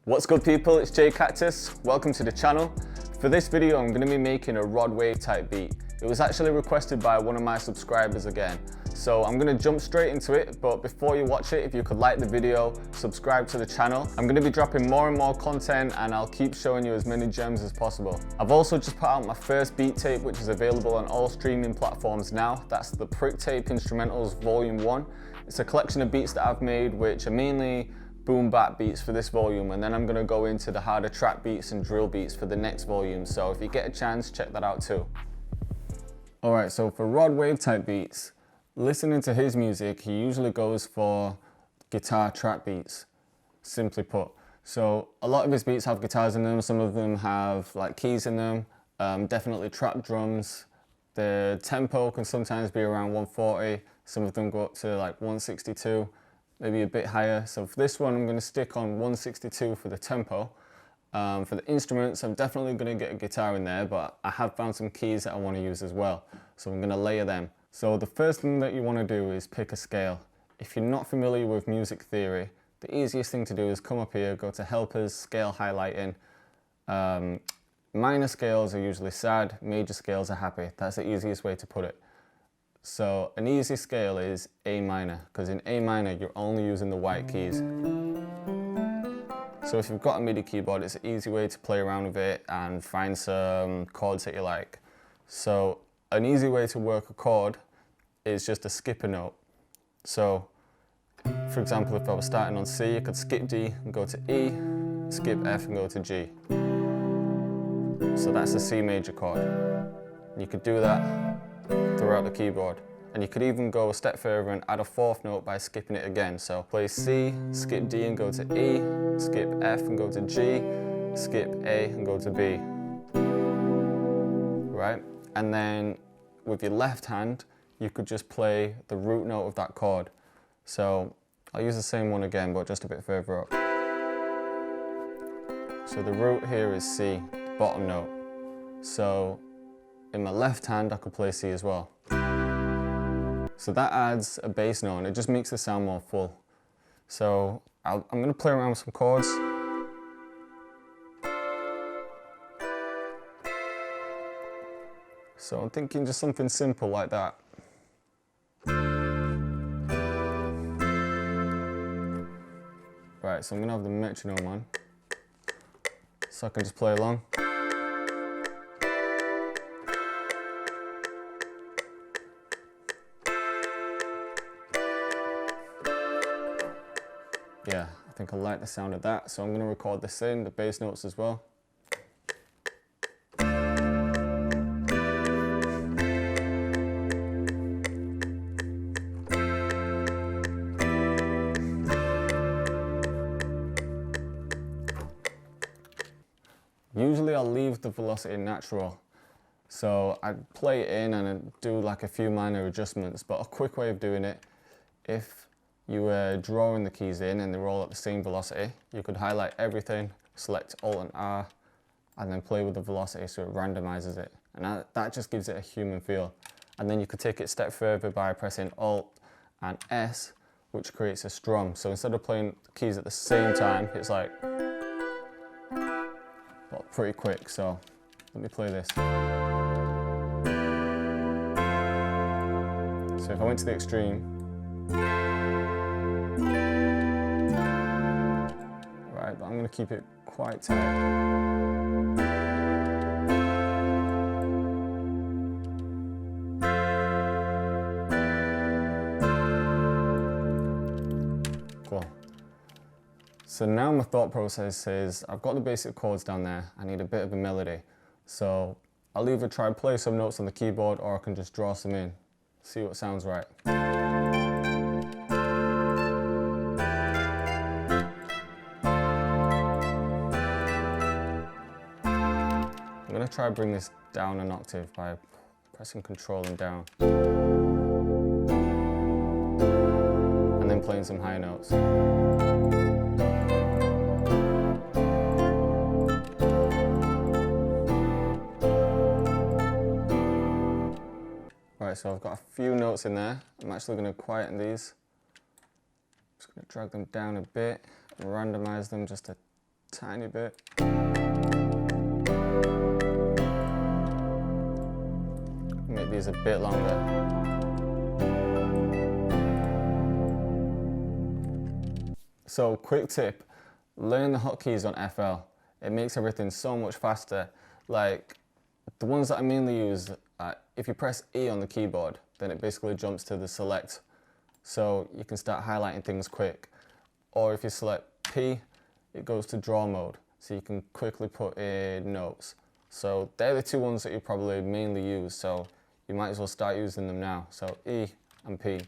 What's good people, it's JayCactus. Welcome to the channel. For this video I'm going to be making a rod wave type beat. It was actually requested by one of my subscribers again. So I'm going to jump straight into it, but before you watch it, if you could like the video, subscribe to the channel. I'm going to be dropping more and more content and I'll keep showing you as many gems as possible. I've also just put out my first beat tape, which is available on all streaming platforms now. That's the Prick Tape Instrumentals Volume 1. It's a collection of beats that I've made which are mainly boom bap beats for this volume, and then I'm going to go into the harder trap beats and drill beats for the next volume, so if you get a chance, check that out too. Alright, so for rod wave type beats, listening to his music, he usually goes for guitar trap beats, simply put. So a lot of his beats have guitars in them, some of them have like keys in them, definitely trap drums. The tempo can sometimes be around 140, some of them go up to like 162. Maybe a bit higher. So for this one, I'm going to stick on 162 for the tempo. For the instruments, I'm definitely going to get a guitar in there, but I have found some keys that I want to use as well. So I'm going to layer them. So the first thing that you want to do is pick a scale. If you're not familiar with music theory, the easiest thing to do is come up here, go to helpers, scale highlighting. Minor scales are usually sad, major scales are happy. That's the easiest way to put it. So an easy scale is A minor, because in A minor you're only using the white keys. So if you've got a MIDI keyboard, it's an easy way to play around with it and find some chords that you like. So an easy way to work a chord is just to skip a note. So for example, if I was starting on C, I could skip D and go to E, skip F and go to G. So that's a C major chord. You could do that throughout the keyboard, and you could even go a step further and add a fourth note by skipping it again. So play C, skip D and go to E, skip F and go to G, skip A and go to B, right? And then with your left hand you could just play the root note of that chord. So I'll use the same one again but just a bit further up. So the root here is C, bottom note. So in my left hand I could play C as well. So that adds a bass note and it just makes the sound more full. So I'm going to play around with some chords. So I'm thinking just something simple like that. Right, so I'm going to have the metronome on so I can just play along. Yeah, I think I like the sound of that, so I'm going to record this in, the bass notes as well. Usually I'll leave the velocity natural, so I'd play it in and I'd do like a few minor adjustments, but a quick way of doing it, if you were drawing the keys in and they're all at the same velocity, you could highlight everything, select Alt and R, and then play with the velocity so it randomizes it. And that just gives it a human feel. And then you could take it a step further by pressing Alt and S, which creates a strum. So instead of playing the keys at the same time, it's like, well, pretty quick. So let me play this. So if I went to the extreme, right, but I'm going to keep it quite tight. Cool. So now my thought process is, I've got the basic chords down there, I need a bit of a melody. So I'll either try and play some notes on the keyboard or I can just draw some in, see what sounds right. I'm going to try and bring this down an octave by pressing Control and down. And then playing some high notes. Right, so I've got a few notes in there. I'm actually going to quieten these. Just going to drag them down a bit and randomize them just a tiny bit. Make these a bit longer. So, quick tip, learn the hotkeys on FL. It makes everything so much faster. Like, the ones that I mainly use, if you press E on the keyboard, then it basically jumps to the select. So you can start highlighting things quick. Or if you select P, it goes to draw mode. So you can quickly put in notes. So they're the two ones that you probably mainly use. So you might as well start using them now. So E and P,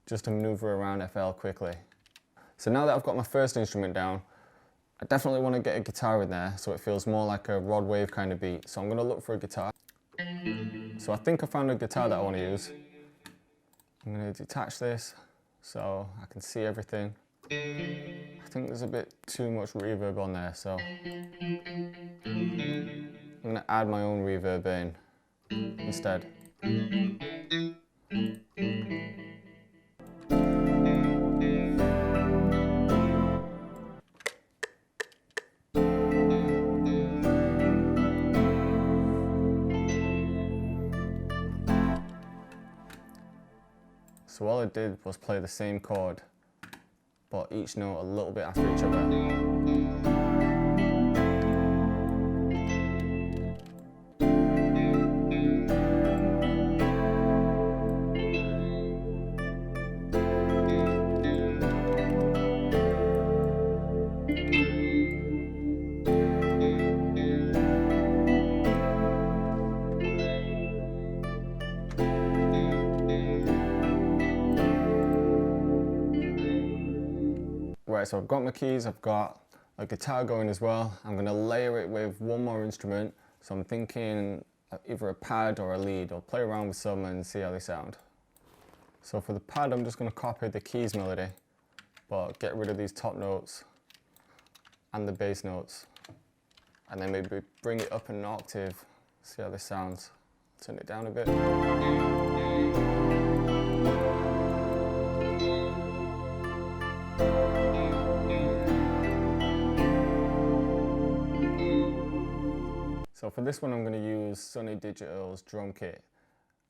just to maneuver around FL quickly. So now that I've got my first instrument down, I definitely want to get a guitar in there so it feels more like a rod wave kind of beat. So I'm going to look for a guitar. So I think I found a guitar that I want to use. I'm going to detach this so I can see everything. I think there's a bit too much reverb on there, so I'm going to add my own reverb in instead. So all I did was play the same chord, but each note a little bit after each other. Right, so I've got my keys, I've got a guitar going as well. I'm going to layer it with one more instrument. So I'm thinking either a pad or a lead. I'll play around with some and see how they sound. So for the pad, I'm just going to copy the keys melody, but get rid of these top notes and the bass notes. And then maybe bring it up an octave, see how this sounds. Turn it down a bit. So for this one, I'm going to use Sunny Digital's drum kit.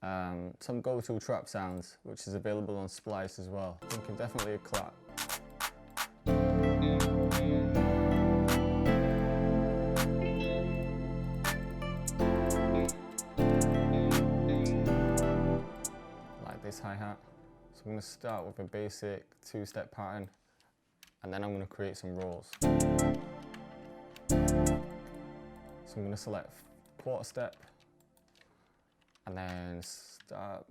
Some go-to trap sounds, which is available on Splice as well. Thinking definitely a clap. Like this hi-hat. So I'm going to start with a basic two-step pattern, and then I'm going to create some rolls. So I'm going to select quarter step and then start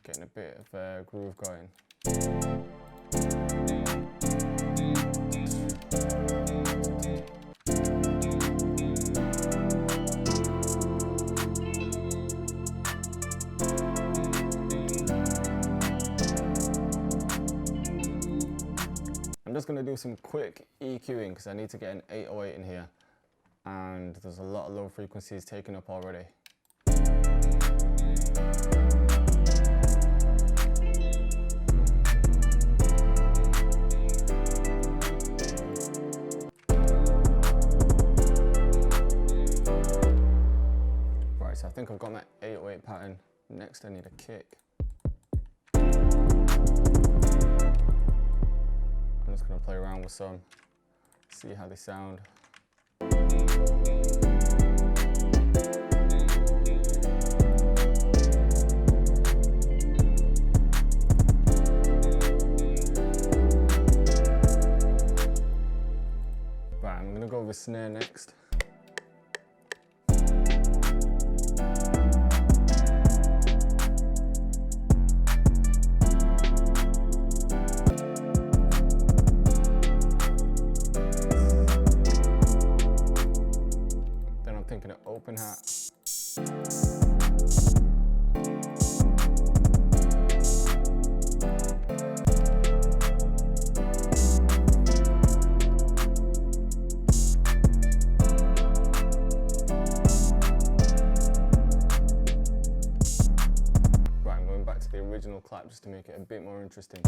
getting a bit of a groove going. I'm just going to do some quick EQing because I need to get an 808 in here. And there's a lot of low frequencies taken up already. Right, so I think I've got my 808 pattern. Next I need a kick. I'm just going to play around with some, see how they sound. Right, I'm going to go with snare next. Thinking an open hat. Right, I'm going back to the original clap just to make it a bit more interesting.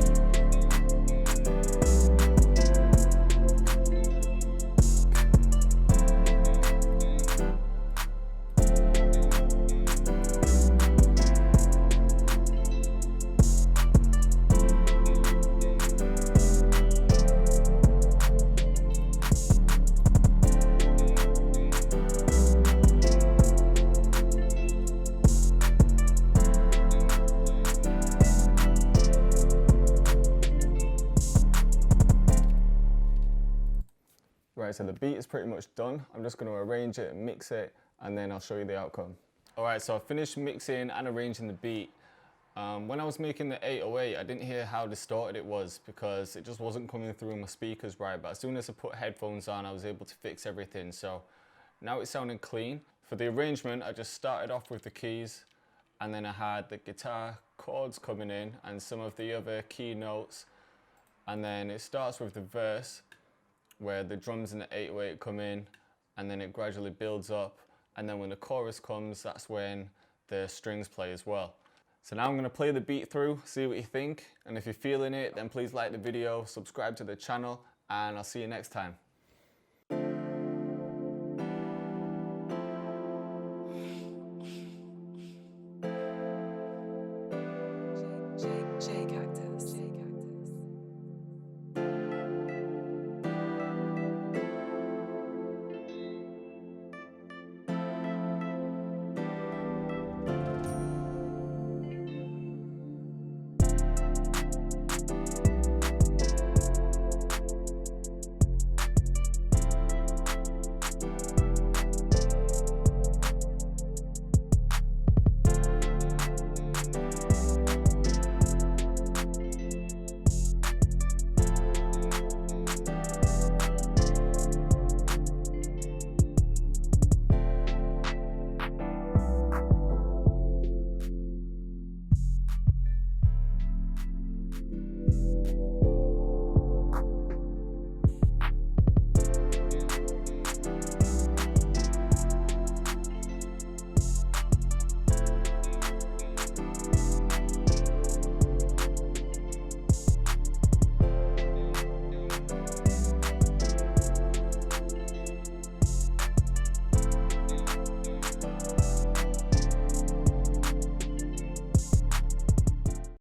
Alright, so the beat is pretty much done. I'm just going to arrange it and mix it, and then I'll show you the outcome. Alright, so I finished mixing and arranging the beat. When I was making the 808, I didn't hear how distorted it was because it just wasn't coming through my speakers right, but as soon as I put headphones on, I was able to fix everything. So now it's sounding clean. For the arrangement, I just started off with the keys, and then I had the guitar chords coming in and some of the other key notes. And then it starts with the verse where the drums and the 808 come in, and then it gradually builds up. And then when the chorus comes, that's when the strings play as well. So now I'm going to play the beat through, see what you think, and if you're feeling it, then please like the video, subscribe to the channel, and I'll see you next time.